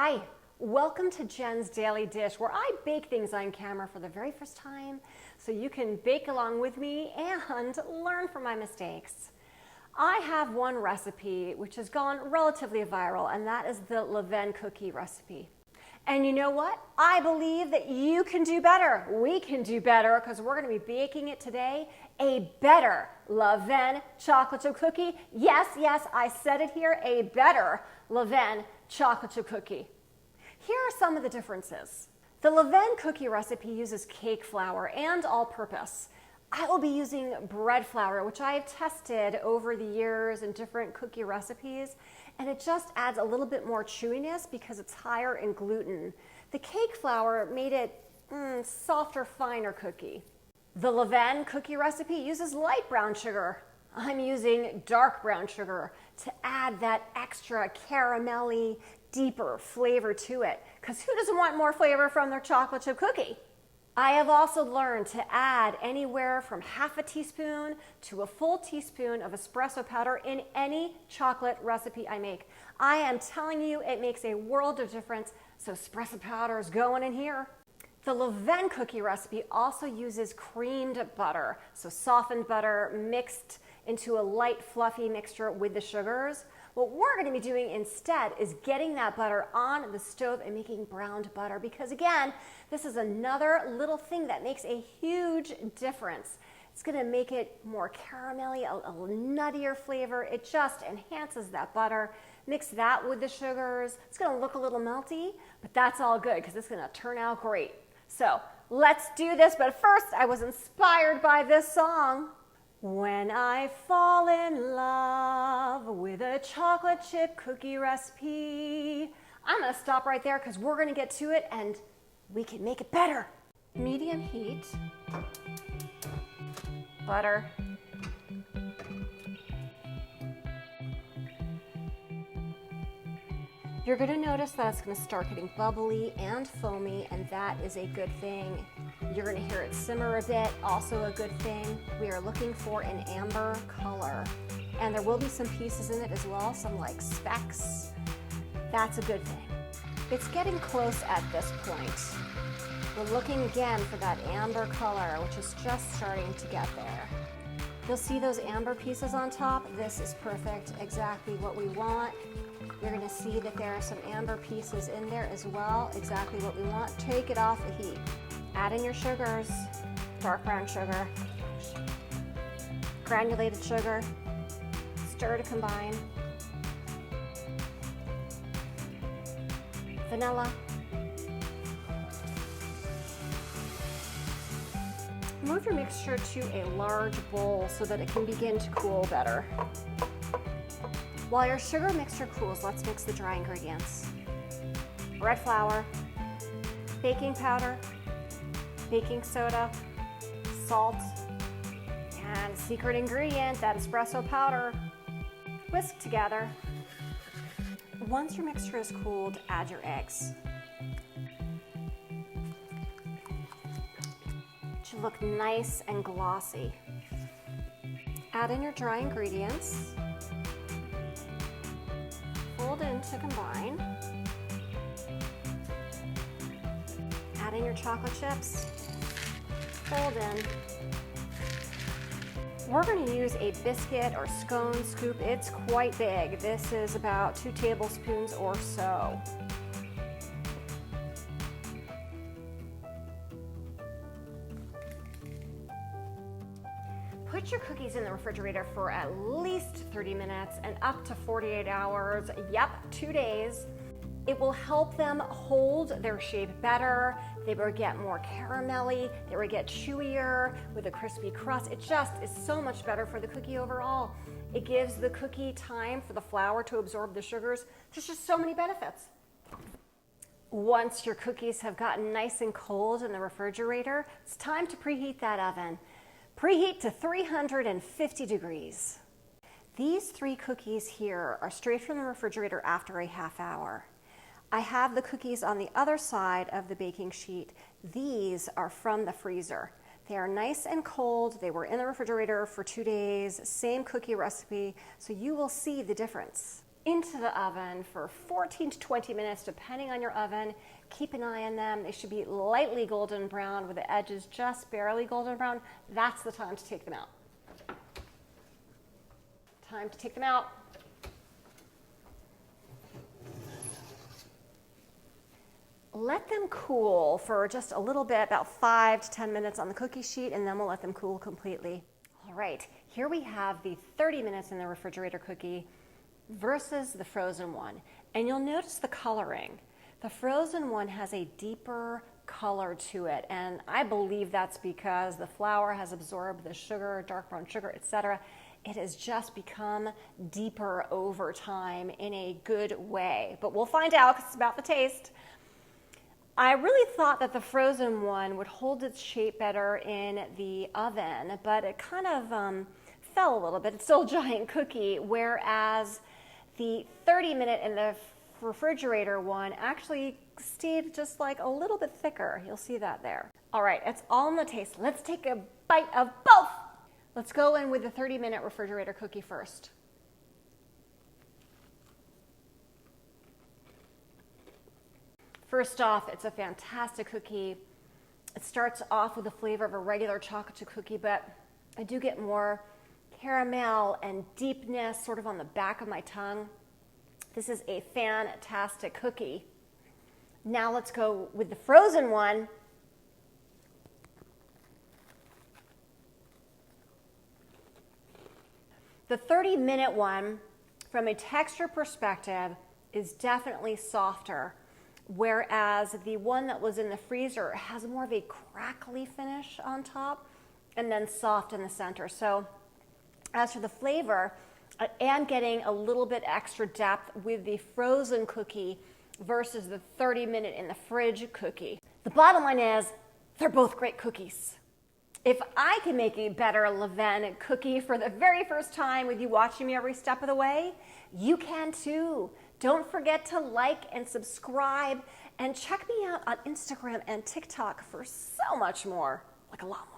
Hi, welcome to Jen's Daily Dish, where I bake things on camera for the very first time so you can bake along with me and learn from my mistakes. I have one recipe which has gone relatively viral, and that is the Levain cookie recipe. And you know what? I believe that you can do better. We can do better because we're going to be baking it today, a better Levain chocolate chip cookie. Yes, I said it here, a better Levain chocolate chip cookie. Here are some of the differences. The Levain cookie recipe uses cake flour and all-purpose. I will be using bread flour, which I have tested over the years in different cookie recipes, and it just adds a little bit more chewiness because it's higher in gluten. The cake flour made it softer, finer cookie. The Levain cookie recipe uses light brown sugar. I'm using dark brown sugar to add that extra caramelly, deeper flavor to it, because who doesn't want more flavor from their chocolate chip cookie? I have also learned to add anywhere from half a teaspoon to a full teaspoon of espresso powder in any chocolate recipe I make. I am telling you, it makes a world of difference, so espresso powder is going in here. The Levain cookie recipe also uses creamed butter, so softened butter mixed into a light, fluffy mixture with the sugars. What we're going to be doing instead is getting that butter on the stove and making browned butter, because again, this is another little thing that makes a huge difference. It's going to make it more caramelly, a nuttier flavor. It just enhances that butter. Mix that with the sugars. It's going to look a little melty, but that's all good because it's going to turn out great. So let's do this, but first I was inspired by this song. When I fall in love with a chocolate chip cookie recipe. I'm going to stop right there because we're going to get to it and we can make it better. Medium heat, butter, you're going to notice that it's going to start getting bubbly and foamy, and that is a good thing. You're going to hear it simmer a bit, also a good thing. We are looking for an amber color, and there will be some pieces in it as well, some like specks. That's a good thing. It's getting close at this point. We're looking again for that amber color, which is just starting to get there. You'll see those amber pieces on top. This is perfect, exactly what we want. You're going to see that there are some amber pieces in there as well, exactly what we want. Take it off the heat. Add in your sugars, dark brown sugar, granulated sugar, stir to combine, vanilla, move your mixture to a large bowl so that it can begin to cool better. While your sugar mixture cools, let's mix the dry ingredients. Bread flour, baking powder, baking soda, salt, and a secret ingredient, that espresso powder. Whisk together. Once your mixture is cooled, add your eggs. It should look nice and glossy. Add in your dry ingredients. Fold in to combine. Add in your chocolate chips. Fold in. We're going to use a biscuit or scone scoop. It's quite big. This is about 2 tablespoons or so. Put your cookies in the refrigerator for at least 30 minutes and up to 48 hours. Yep, 2 days. It will help them hold their shape better. They will get more caramelly. They will get chewier with a crispy crust. It just is so much better for the cookie overall. It gives the cookie time for the flour to absorb the sugars. There's just so many benefits. Once your cookies have gotten nice and cold in the refrigerator, it's time to preheat that oven. Preheat to 350 degrees. These 3 cookies here are straight from the refrigerator after a half hour. I have the cookies on the other side of the baking sheet. These are from the freezer. They are nice and cold. They were in the refrigerator for 2 days, same cookie recipe, so you will see the difference. into the oven for 14 to 20 minutes, depending on your oven. Keep an eye on them. They should be lightly golden brown with the edges just barely golden brown. That's the time to take them out. Time to take them out. Let them cool for just a little bit, about 5 to 10 minutes on the cookie sheet, and then we'll let them cool completely. All right, here we have the 30 minutes in the refrigerator cookie versus the frozen one. And you'll notice the coloring. The frozen one has a deeper color to it, and I believe that's because the flour has absorbed the sugar, dark brown sugar, etc. It has just become deeper over time in a good way. But we'll find out because it's about the taste. I really thought that the frozen one would hold its shape better in the oven, but it kind of fell a little bit. It's still a giant cookie, whereas the 30-minute in the refrigerator one actually stayed just like a little bit thicker. You'll see that there. All right, it's all in the taste. Let's take a bite of both. Let's go in with the 30-minute refrigerator cookie first. First off, it's a fantastic cookie. It starts off with the flavor of a regular chocolate chip cookie, but I do get more caramel and deepness sort of on the back of my tongue. This is a fantastic cookie. Now let's go with the frozen one. The 30-minute one, from a texture perspective, is definitely softer, whereas the one that was in the freezer has more of a crackly finish on top and then soft in the center. So as for the flavor, I am getting a little bit extra depth with the frozen cookie versus the 30-minute in the fridge cookie. The bottom line is, they're both great cookies. If I can make a better Levain cookie for the very first time with you watching me every step of the way, you can too. Don't forget to like and subscribe, and check me out on Instagram and TikTok for so much more, like a lot more.